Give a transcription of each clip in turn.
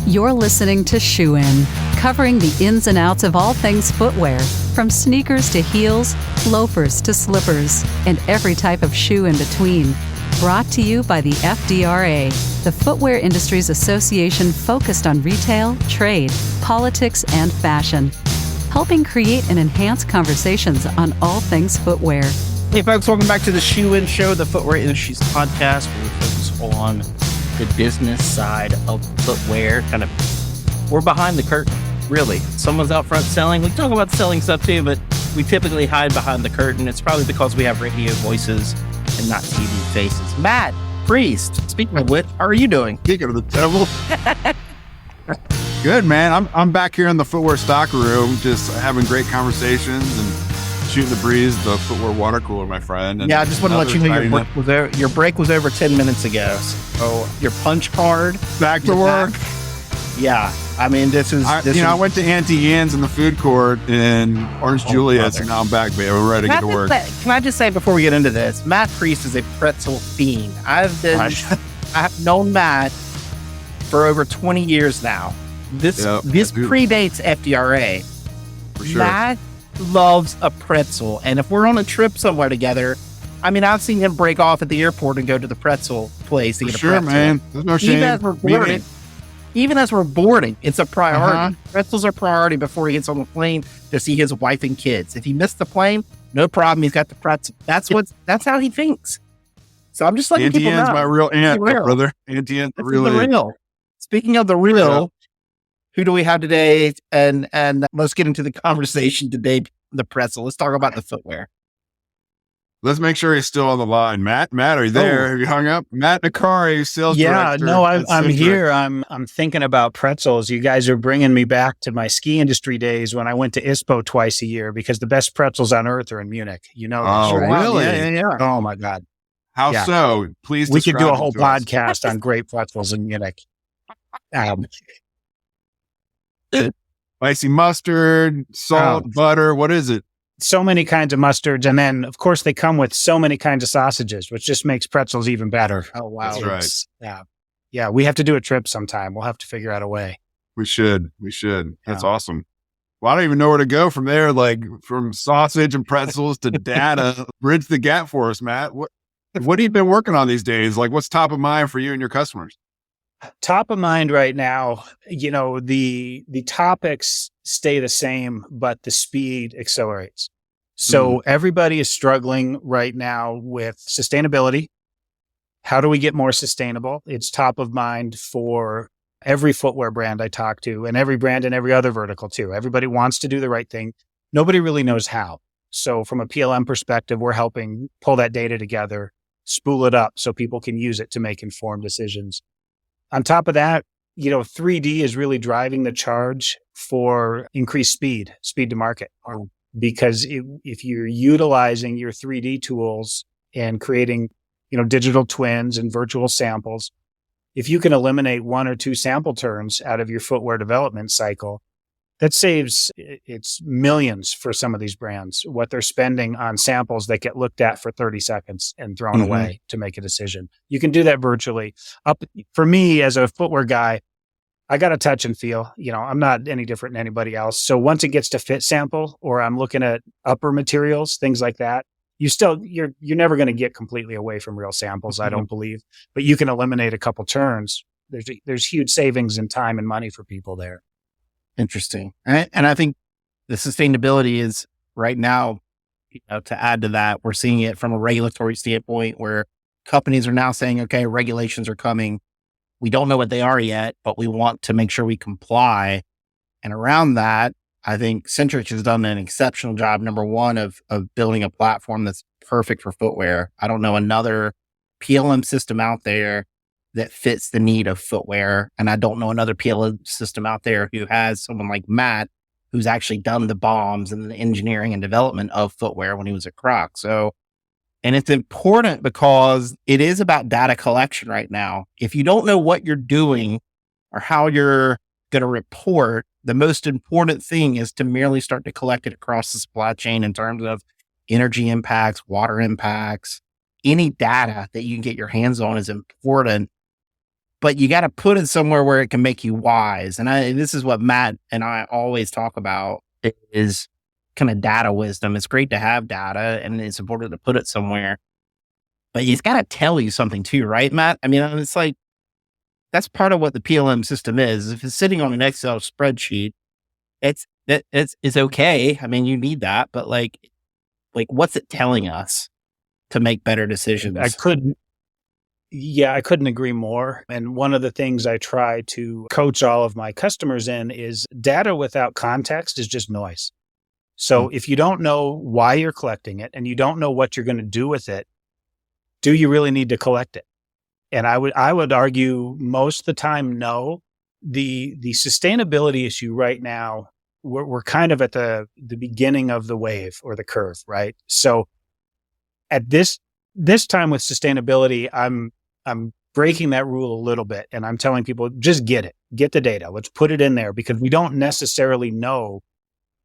You're listening to Shoe In, covering the ins and outs of all things footwear, from sneakers to heels, loafers to slippers, and every type of shoe in between. Brought to you by the FDRA, the Footwear Industries Association focused on retail, trade, politics, and fashion, helping create and enhance conversations on all things footwear. Hey folks, welcome back to the Shoe In Show, the Footwear Industries podcast, where we focus on the business side of footwear. We're behind the curtain, really. Someone's out front selling. We talk about selling stuff too, but we typically hide behind the curtain. It's probably because we have radio voices and not TV faces. Matt, Priest, speaking of which, how are you doing? Speaking of the devil. Good, man. I'm back here in the footwear stock room, just having great conversations and shooting the breeze, the footwear water cooler, my friend. And yeah, I just want to let you know your break was over 10 minutes ago. So your punch card. Back to work. Yeah. I mean, I went to Auntie Anne's in the food court in Orange Juliet's, and now I'm back, baby. We're ready to get to work. Can I just say before we get into this, Matt Priest is a pretzel fiend. I've known Matt for over 20 years now. This predates FDRA. For sure. Matt loves a pretzel, and if we're on a trip somewhere together, I mean, I've seen him break off at the airport and go to the pretzel place to get a pretzel. Sure, man. There's no shame. Even as we're boarding, it's a priority. Pretzels are priority before he gets on the plane to see his wife and kids. If he missed the plane, no problem. He's got the pretzel. That's how he thinks. So I'm just letting Auntie people Anne's know. my real aunt, brother. Auntie Anne's the real. Speaking of the real, who do we have today? And let's get into the conversation today. The pretzel. Let's talk about the footwear. Let's make sure he's still on the line. Matt, are you there? Have you hung up? Matt Nakari, sales director. Yeah, no, I'm here. I'm thinking about pretzels. You guys are bringing me back to my ski industry days when I went to ISPO twice a year, because the best pretzels on earth are in Munich. You know this, right? Really? Yeah. Oh my God. How so? Please. We could do a whole podcast on great pretzels in Munich. Spicy mustard, salt, butter. What is it? So many kinds of mustards. And then, of course, they come with so many kinds of sausages, which just makes pretzels even better. Oh, wow. That's right. Yeah. We have to do a trip sometime. We'll have to figure out a way. We should. That's awesome. Well, I don't even know where to go from there. Like from sausage and pretzels to data. Bridge the gap for us, Matt. What have you been working on these days? Like what's top of mind for you and your customers? Top of mind right now, the topics stay the same, but the speed accelerates. So everybody is struggling right now with sustainability. How do we get more sustainable? It's top of mind for every footwear brand I talk to, and every brand in every other vertical too. Everybody wants to do the right thing. Nobody really knows how. So from a PLM perspective, we're helping pull that data together, spool it up so people can use it to make informed decisions. On top of that, 3D is really driving the charge for increased speed to market. Because if you're utilizing your 3D tools and creating, digital twins and virtual samples, if you can eliminate 1 or 2 sample turns out of your footwear development cycle, that saves it's millions for some of these brands, what they're spending on samples that get looked at for 30 seconds and thrown away to make a decision. You can do that virtually. For me, as a footwear guy, I got to touch and feel. I'm not any different than anybody else. So once it gets to fit sample, or I'm looking at upper materials, things like that, you're never going to get completely away from real samples, I don't believe. But you can eliminate a couple turns. There's huge savings in time and money for people there. Interesting. And I think the sustainability is right now, to add to that, we're seeing it from a regulatory standpoint where companies are now saying, okay, regulations are coming. We don't know what they are yet, but we want to make sure we comply. And around that, I think Centric has done an exceptional job, number one, of building a platform that's perfect for footwear. I don't know another PLM system out there that fits the need of footwear. And I don't know another PLM system out there who has someone like Matt, who's actually done the bombs and the engineering and development of footwear when he was at Croc. And it's important because it is about data collection right now. If you don't know what you're doing or how you're going to report, the most important thing is to merely start to collect it across the supply chain in terms of energy impacts, water impacts. Any data that you can get your hands on is important. but you got to put it somewhere where it can make you wise. And this is what Matt and I always talk about is kind of data wisdom. It's great to have data and it's important to put it somewhere, but it's got to tell you something too, right, Matt? I mean, it's like, that's part of what the PLM system is. If it's sitting on an Excel spreadsheet, it's okay. I mean, you need that, but like what's it telling us to make better decisions? I couldn't agree more. And one of the things I try to coach all of my customers in is data without context is just noise. So if you don't know why you're collecting it and you don't know what you're going to do with it, do you really need to collect it? And I would argue most of the time, no. The sustainability issue right now, we're kind of at the beginning of the wave or the curve, right? So at this time with sustainability, I'm breaking that rule a little bit, and I'm telling people just get the data. Let's put it in there because we don't necessarily know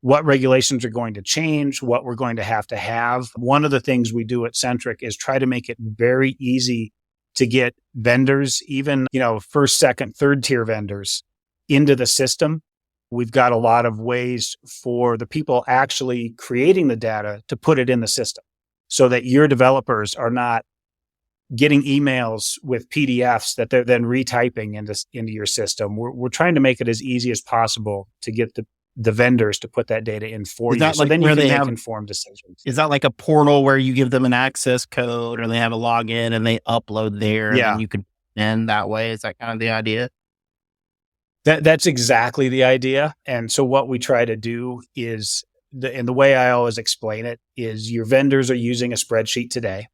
what regulations are going to change, what we're going to have. One of the things we do at Centric is try to make it very easy to get vendors, even, first, second, third tier vendors into the system. We've got a lot of ways for the people actually creating the data to put it in the system so that your developers are not getting emails with PDFs that they're then retyping into your system. We're trying to make it as easy as possible to get the vendors to put that data in for you. So then you can make informed decisions. Is that like a portal where you give them an access code or they have a login and they upload there and then you can end that way? Is that kind of the idea? That's exactly the idea. And so what we try to do is, and the way I always explain it is your vendors are using a spreadsheet today.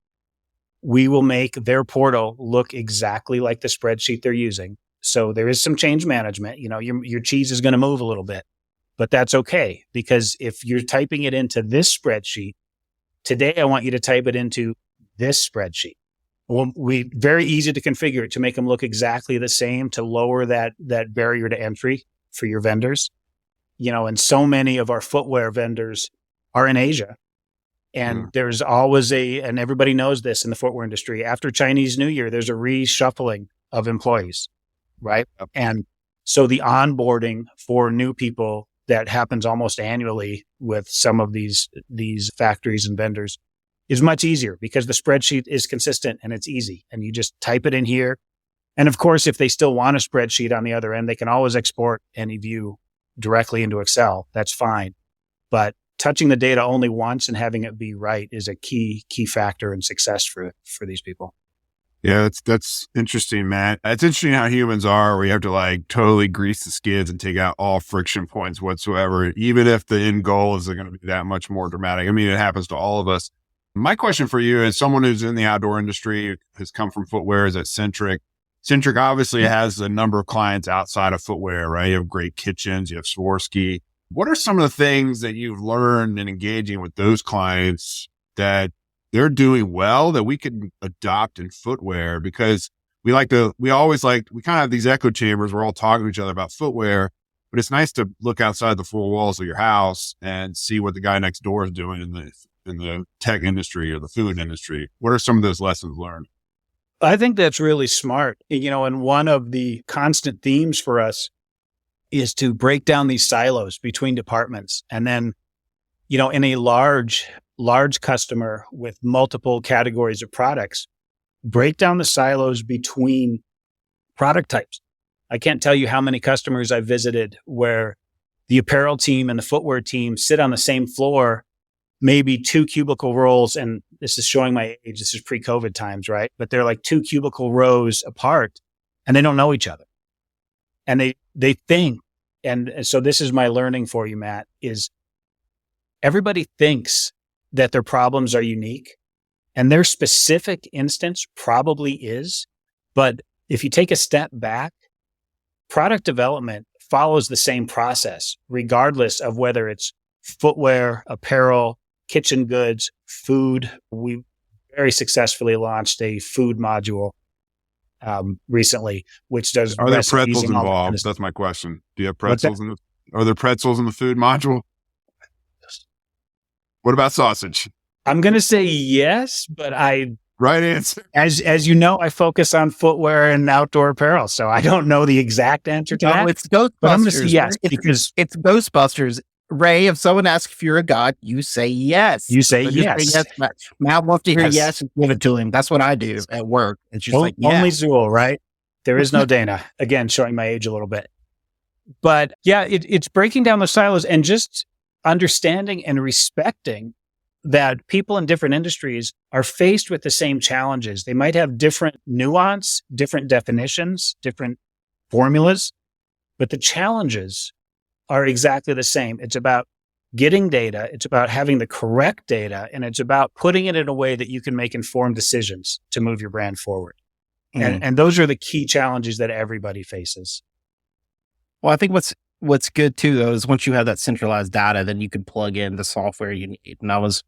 We will make their portal look exactly like the spreadsheet they're using. So there is some change management. Your cheese is going to move a little bit. But that's okay, because if you're typing it into this spreadsheet, today I want you to type it into this spreadsheet. We very easy to configure it to make them look exactly the same, to lower that barrier to entry for your vendors. And so many of our footwear vendors are in Asia. And there's always and everybody knows this in the footwear industry, after Chinese New Year, there's a reshuffling of employees, right? And so the onboarding for new people that happens almost annually with some of these factories and vendors is much easier because the spreadsheet is consistent and it's easy and you just type it in here. And of course, if they still want a spreadsheet on the other end, they can always export any view directly into Excel. That's fine. But touching the data only once and having it be right is a key factor in success for these people. Yeah, that's interesting, Matt. It's interesting how humans are. We have to totally grease the skids and take out all friction points whatsoever, even if the end goal isn't going to be that much more dramatic. I mean, it happens to all of us. My question for you is someone who's in the outdoor industry, has come from footwear, is at Centric. Centric obviously has a number of clients outside of footwear, right? You have Great Kitchens, you have Swarovski. What are some of the things that you've learned in engaging with those clients that they're doing well that we can adopt in footwear? Because we kind of have these echo chambers. We're all talking to each other about footwear, but it's nice to look outside the four walls of your house and see what the guy next door is doing in the tech industry or the food industry. What are some of those lessons learned? I think that's really smart. And one of the constant themes for us is to break down these silos between departments. And then, in a large customer with multiple categories of products, break down the silos between product types. I can't tell you how many customers I've visited where the apparel team and the footwear team sit on the same floor, maybe 2 cubicle rows, and this is showing my age, this is pre-COVID times, right? But they're like 2 cubicle rows apart and they don't know each other. And they think, and so this is my learning for you, Matt, is everybody thinks that their problems are unique and their specific instance probably is. But if you take a step back, product development follows the same process, regardless of whether it's footwear, apparel, kitchen goods, food. We very successfully launched a food module recently, which does. Are there pretzels involved? That's my question. Do you have pretzels are there pretzels in the food module? What about sausage? I'm going to say yes, but I Right answer. As you know, I focus on footwear and outdoor apparel, so I don't know the exact answer to that. It's Ghostbusters. But I'm going to say yes, because it's Ghostbusters. Ray, if someone asks if you're a god, you say yes. You say So just yes. Matt wants to hear Yes. yes and give it to him. That's what I do at work. It's just like, Only Zool, right? There is no Dana. Again, showing my age a little bit. But yeah, it's breaking down the silos and just understanding and respecting that people in different industries are faced with the same challenges. They might have different nuance, different definitions, different formulas, but the challenges are exactly the same. It's about getting data. It's about having the correct data, and it's about putting it in a way that you can make informed decisions to move your brand forward. And those are the key challenges that everybody faces. Well, I think what's good too, though, is once you have that centralized data, then you can plug in the software you need. And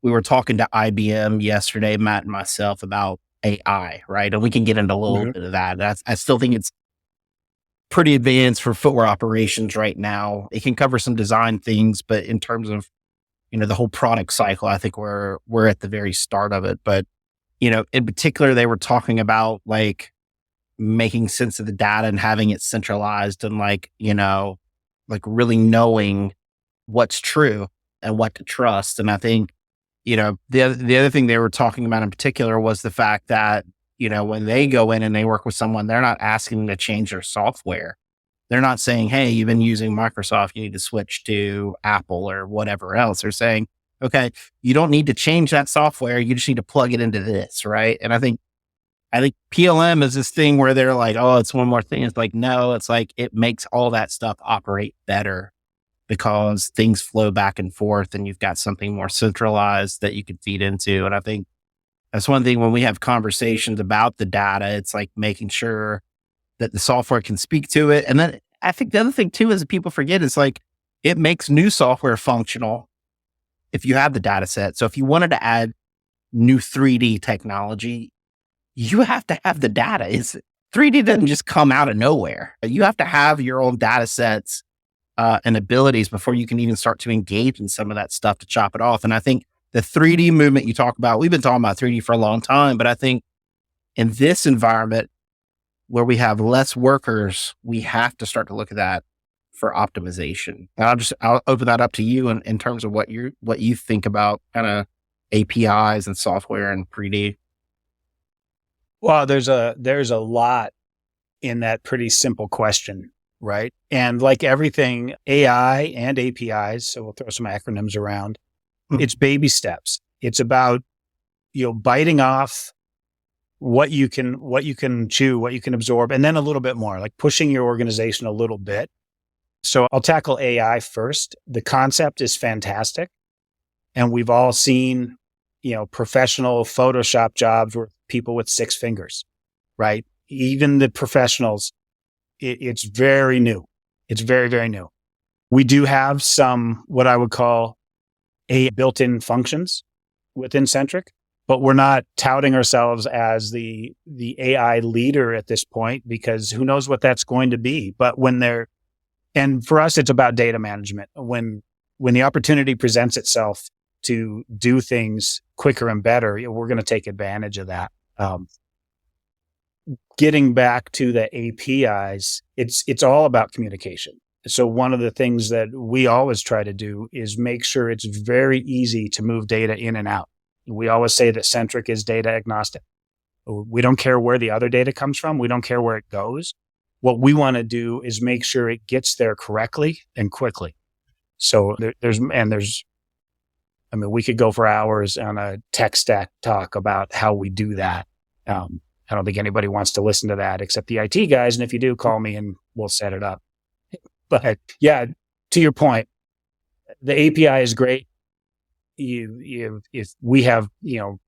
we were talking to IBM yesterday, Matt and myself, about AI, right? And we can get into a little bit of that. I still think it's pretty advanced for footwear operations right now. It can cover some design things, but in terms of, the whole product cycle, I think we're at the very start of it. But, in particular, they were talking about like making sense of the data and having it centralized and like really knowing what's true and what to trust. And I think, the other thing they were talking about in particular was the fact that, when they go in and they work with someone, they're not asking them to change their software. They're not saying, hey, you've been using Microsoft, you need to switch to Apple or whatever else. They're saying, okay, you don't need to change that software. You just need to plug it into this, right? And I think PLM is this thing where they're like, oh, it's one more thing. It's like, no, it's like it makes all that stuff operate better because things flow back and forth and you've got something more centralized that you can feed into. And I think that's one thing when we have conversations about the data, it's like making sure that the software can speak to it. And then I think the other thing too is that people forget is like it makes new software functional if you have the data set. So if you wanted to add new 3D technology, you have to have the data. 3D doesn't just come out of nowhere. You have to have your own data sets and abilities before you can even start to engage in some of that stuff to chop it off. And I think the 3D movement you talk about, we've been talking about 3D for a long time, but I think in this environment where we have less workers, we have to start to look at that for optimization. And I'll open that up to you in terms of what you think about kind of APIs and software and 3D. Well, there's a lot in that pretty simple question, right? And like everything, AI and APIs, so we'll throw some acronyms around, it's baby steps. It's about, biting off what you can chew, what you can absorb, and then a little bit more, like pushing your organization a little bit. So I'll tackle AI first. The concept is fantastic. And we've all seen, professional Photoshop jobs with people with 6 fingers, right? Even the professionals, it's very new. It's very, very new. We do have some, what I would call built-in functions within Centric, but we're not touting ourselves as the AI leader at this point because who knows what that's going to be. But and for us, it's about data management. When the opportunity presents itself to do things quicker and better, we're going to take advantage of that. Getting back to the APIs, it's all about communication. So one of the things that we always try to do is make sure it's very easy to move data in and out. We always say that Centric is data agnostic. We don't care where the other data comes from. We don't care where it goes. What we want to do is make sure it gets there correctly and quickly. So we could go for hours on a tech stack talk about how we do that. I don't think anybody wants to listen to that except the IT guys. And if you do, call me and we'll set it up. But yeah, to your point, the API is great. If we have,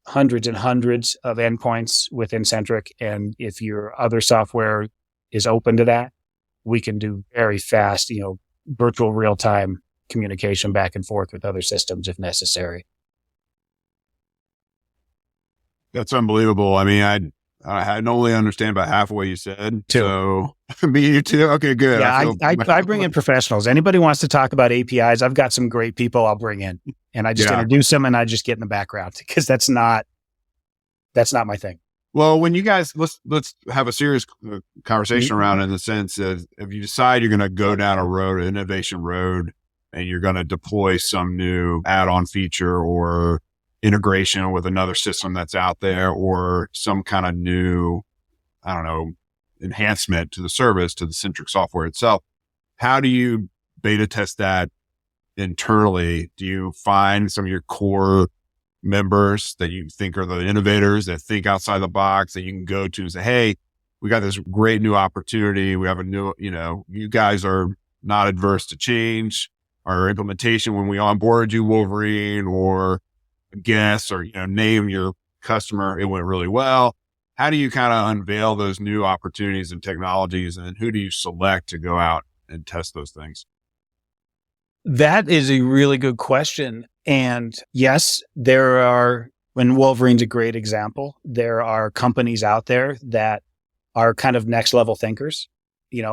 hundreds and hundreds of endpoints within Centric, and if your other software is open to that, we can do very fast, virtual real-time communication back and forth with other systems if necessary. That's unbelievable. I mean, I only understand about half of what you said. Too. So me, you too. Okay, good. Yeah, I bring in professionals. Anybody wants to talk about APIs, I've got some great people I'll bring in, and I just introduce them and I just get in the background because that's not That's not my thing. Well, when you guys, let's have a serious conversation around it, in the sense that if you decide you're going to go down a road, an innovation road, and you're going to deploy some new add-on feature or integration with another system that's out there, or some kind of new, I don't know, enhancement to the service, to the Centric software itself, how do you beta test that internally? Do you find some of your core members that you think are the innovators that think outside the box that you can go to and say, hey, we got this great new opportunity. We have a new, you guys are not adverse to change. Our implementation, when we onboarded you, Wolverine, or guess, or, name your customer, it went really well. How do you kind of unveil those new opportunities and technologies, and who do you select to go out and test those things? That is a really good question. And yes, when Wolverine's a great example, there are companies out there that are kind of next level thinkers.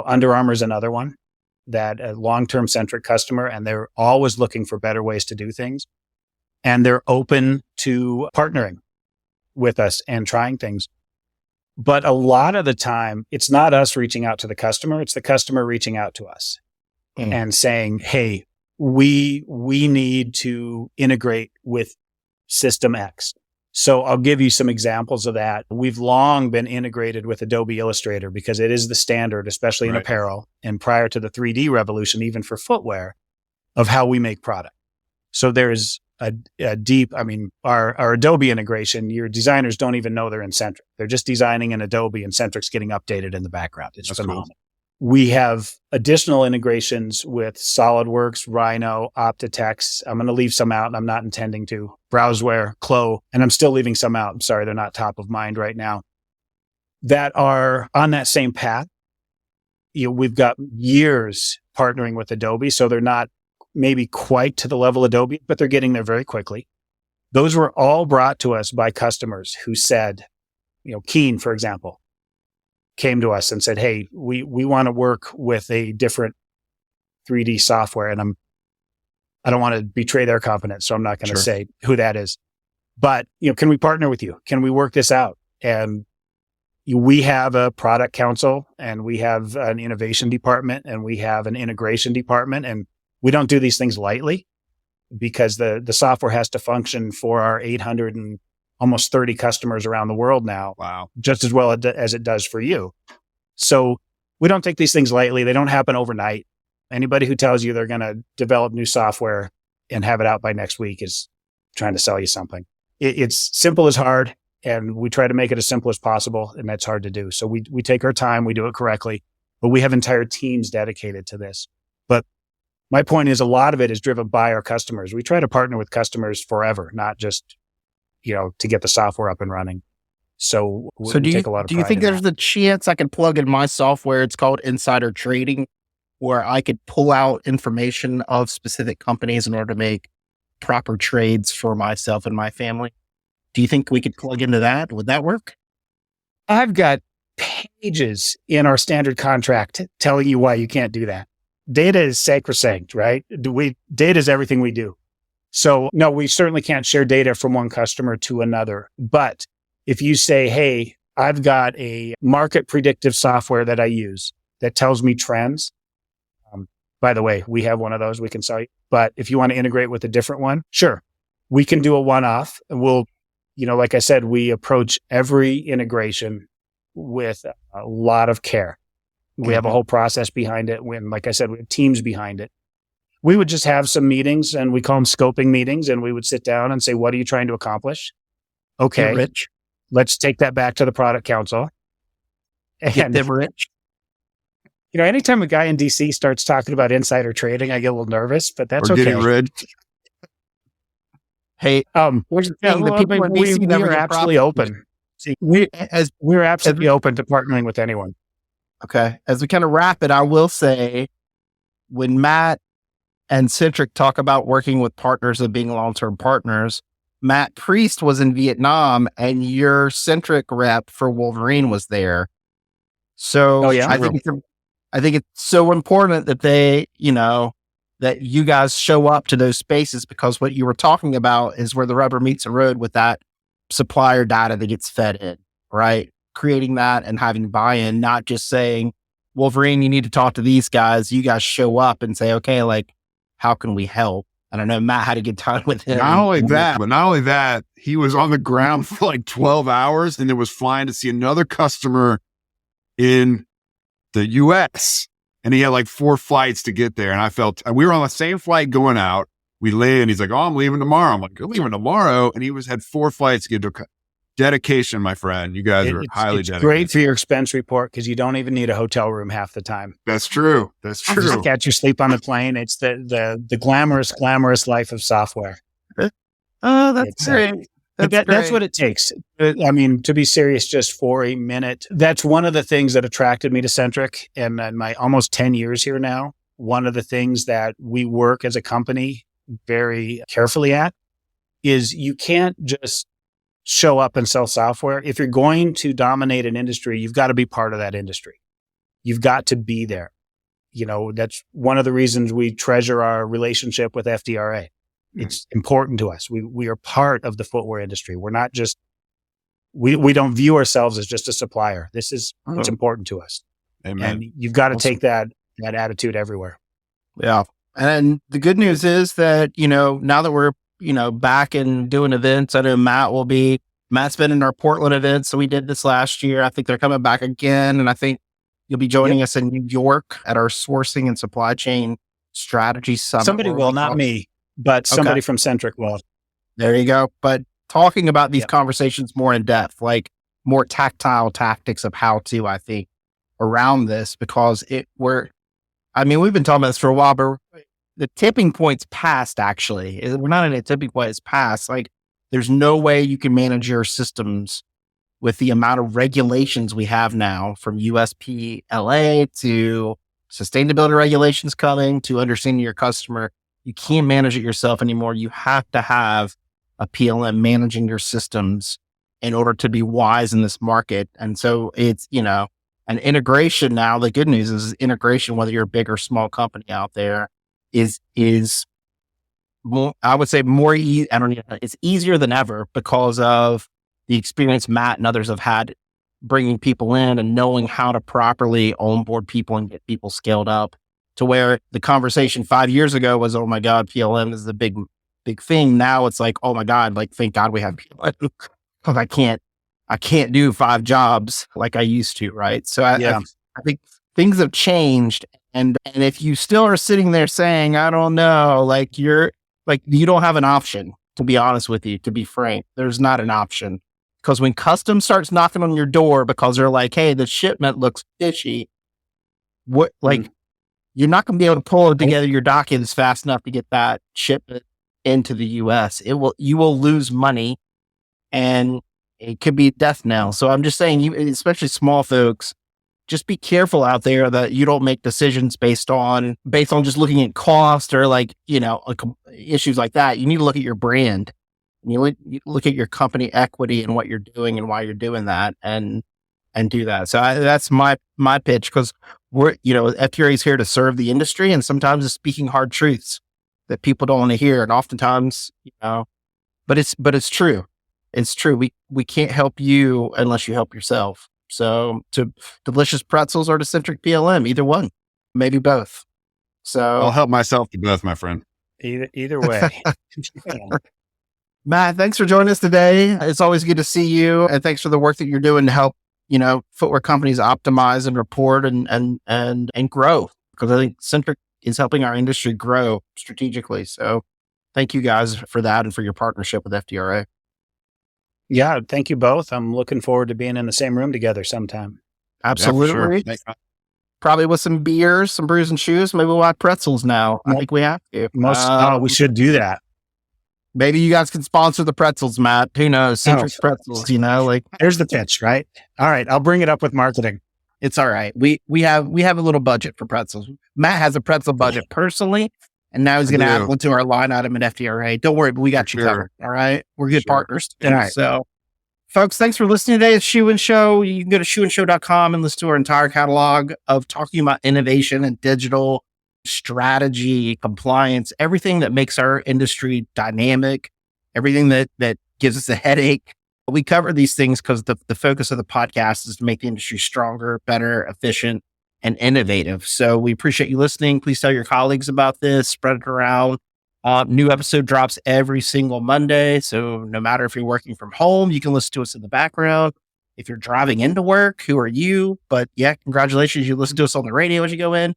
Under Armour's another one, that a long-term Centric customer, and they're always looking for better ways to do things. And they're open to partnering with us and trying things. But a lot of the time, it's not us reaching out to the customer. It's the customer reaching out to us and saying, hey, we need to integrate with System X. So I'll give you some examples of that. We've long been integrated with Adobe Illustrator because it is the standard, especially in apparel, and prior to the 3D revolution, even for footwear, of how we make product. So there's a deep, our Adobe integration, your designers don't even know they're in Centric. They're just designing in Adobe and Centric's getting updated in the background. It's phenomenal. Cool. We have additional integrations with SolidWorks, Rhino, Optitex. I'm going to leave some out, and I'm not intending to. Browseware, Clo, and I'm still leaving some out. I'm sorry, they're not top of mind right now. That are on that same path. We've got years partnering with Adobe, so they're not maybe quite to the level of Adobe, but they're getting there very quickly. Those were all brought to us by customers who said, Keen, for example, came to us and said, hey, we want to work with a different 3D software. And I don't want to betray their confidence, so I'm not going to say who that is. But, can we partner with you? Can we work this out? And we have a product council, and we have an innovation department, and we have an integration department. And we don't do these things lightly, because the software has to function for our 800 and almost 30 customers around the world now. Wow. Just as well as it does for you. So we don't take these things lightly. They don't happen overnight. Anybody who tells you they're going to develop new software and have it out by next week is trying to sell you something. It's simple as hard, and we try to make it as simple as possible, and that's hard to do. So we take our time, we do it correctly, but we have entire teams dedicated to this. But my point is, a lot of it is driven by our customers. We try to partner with customers forever, not just to get the software up and running. So do you think there's the chance I could plug in my software? It's called Insider Trading, where I could pull out information of specific companies in order to make proper trades for myself and my family. Do you think we could plug into that? Would that work? I've got pages in our standard contract telling you why you can't do that. Data is sacrosanct, right? Data is everything we do. So no, we certainly can't share data from one customer to another. But if you say, hey, I've got a market predictive software that I use that tells me trends. By the way, we have one of those we can sell you. But if you want to integrate with a different one, sure, we can do a one-off. And we'll, like I said, we approach every integration with a lot of care. We have a whole process behind it. Like I said, we have teams behind it. We would just have some meetings, and we call them scoping meetings, and we would sit down and say, what are you trying to accomplish? Okay, rich. Let's take that back to the product council. And get them rich. Anytime a guy in DC starts talking about insider trading, I get a little nervous, but that's okay. Getting rich. Hey, here's the thing: the people in DC we are absolutely open. We're absolutely open to partnering with anyone. Okay, as we kind of wrap it, I will say, when Matt and Centric talk about working with partners and being long-term partners, Matt Priest was in Vietnam, and your Centric rep for Wolverine was there. So I think it's so important that they, that you guys show up to those spaces, because what you were talking about is where the rubber meets the road with that supplier data that gets fed in, right? Creating that and having buy-in, not just saying, Wolverine, you need to talk to these guys. You guys show up and say, okay, like, how can we help? And I know Matt had a good time with him. Not only that, he was on the ground for like 12 hours and then was flying to see another customer in the US. And he had like 4 flights to get there. And we were on the same flight going out. We landed and he's like, oh, I'm leaving tomorrow. I'm like, you're leaving tomorrow? And he had 4 flights to get to dedication, my friend. You guys are highly dedicated. Great for your expense report because you don't even need a hotel room half the time. That's true. Just catch your sleep on the plane. It's the glamorous life of software. Oh, that's great. That's what it takes. I mean, to be serious, just for a minute, that's one of the things that attracted me to Centric and my almost 10 years here now. One of the things that we work as a company very carefully at is you can't just show up and sell software. If you're going to dominate an industry, you've got to be part of that industry. You've got to be there. That's one of the reasons we treasure our relationship with FDRA. It's important to us. We are part of the footwear industry. We're not just, we don't view ourselves as just a supplier. This is what's important to us. Amen. And you've got to take that attitude everywhere. Yeah. And the good news is that, now that we're, back and doing events, I know Matt's been in our Portland events. So we did this last year. I think they're coming back again. And I think you'll be joining us in New York at our sourcing and supply chain strategy summit. Somebody will, not me, but somebody from Centric will. There you go. But talking about these conversations more in depth, like more tactile tactics of how to, I think, around this, because we've been talking about this for a while, but the tipping point's past, actually. We're not in a tipping point, it's past. Like, there's no way you can manage your systems with the amount of regulations we have now, from USPLA to sustainability regulations coming to understanding your customer. You can't manage it yourself anymore. You have to have a PLM managing your systems in order to be wise in this market. And so it's, an integration now. The good news is integration, whether you're a big or small company out there, is more, I would say it's easier than ever because of the experience Matt and others have had bringing people in and knowing how to properly onboard people and get people scaled up, to where the conversation 5 years ago was, oh my God, PLM is the big thing. Now it's like, oh my God, like, thank God we have PLM, because I can't do 5 jobs like I used to. Right. So I think things have changed. And if you still are sitting there saying, I don't know, like, you don't have an option, to be honest with you, to be frank. There's not an option, because when custom starts knocking on your door because they're like, hey, the shipment looks fishy, you're not going to be able to pull together your documents fast enough to get that shipment into the US. You will lose money, and it could be a death knell. So I'm just saying, especially small folks, just be careful out there that you don't make decisions based on just looking at cost or issues like that. You need to look at your brand. You look at your company equity and what you're doing and why you're doing that, and do that. So that's my pitch, because FTRA is here to serve the industry, and sometimes it's speaking hard truths that people don't want to hear. And oftentimes, but it's true. It's true. We can't help you unless you help yourself. So to Delicious Pretzels or to Centric PLM, either one, maybe both. So I'll help myself to both, my friend. Either way. Matt, thanks for joining us today. It's always good to see you, and thanks for the work that you're doing to help, footwear companies optimize and report and grow, because I think Centric is helping our industry grow strategically. So thank you guys for that and for your partnership with FDRA. Yeah, thank you both. I'm looking forward to being in the same room together sometime. Absolutely. Yeah, sure. Probably with some beers, some brews and shoes. Maybe we'll have pretzels now. I think we have to. We should do that. Maybe you guys can sponsor the pretzels, Matt. Who knows? Centric Pretzels, There's the pitch, right? All right. I'll bring it up with marketing. It's all right. We have a little budget for pretzels. Matt has a pretzel budget personally, and now he's going to add one to our line item at FDRA. Don't worry, but we got you covered. All right. We're good partners. All right. So, folks, thanks for listening today. It's Shoe and Show. You can go to shoeandshow.com and listen to our entire catalog of talking about innovation and digital strategy, compliance, everything that makes our industry dynamic, everything that gives us a headache. We cover these things because the focus of the podcast is to make the industry stronger, better, efficient, and innovative. So we appreciate you listening. Please tell your colleagues about this, spread it around. New episode drops every single Monday. So no matter if you're working from home, you can listen to us in the background. If you're driving into work, who are you? But yeah, congratulations. You listen to us on the radio as you go in.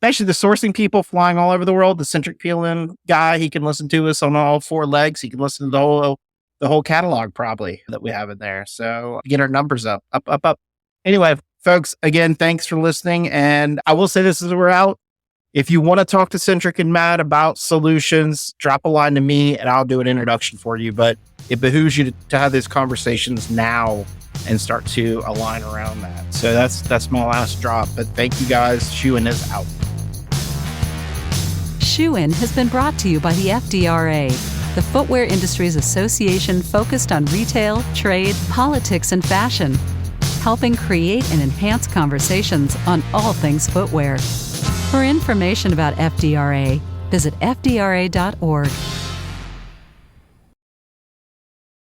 Especially the sourcing people flying all over the world. The Centric PLN guy, he can listen to us on all four legs. He can listen to the whole catalog probably that we have in there. So get our numbers up. Anyway, folks, again, thanks for listening. And I will say this as we're out. If you want to talk to Centric and Matt about solutions, drop a line to me and I'll do an introduction for you. But it behooves you to have these conversations now and start to align around that. So that's my last drop. But thank you guys. Shoe-In is out. Shoe-In has been brought to you by the FDRA, the Footwear Industries Association focused on retail, trade, politics, and fashion, helping create and enhance conversations on all things footwear. For information about FDRA, visit fdra.org.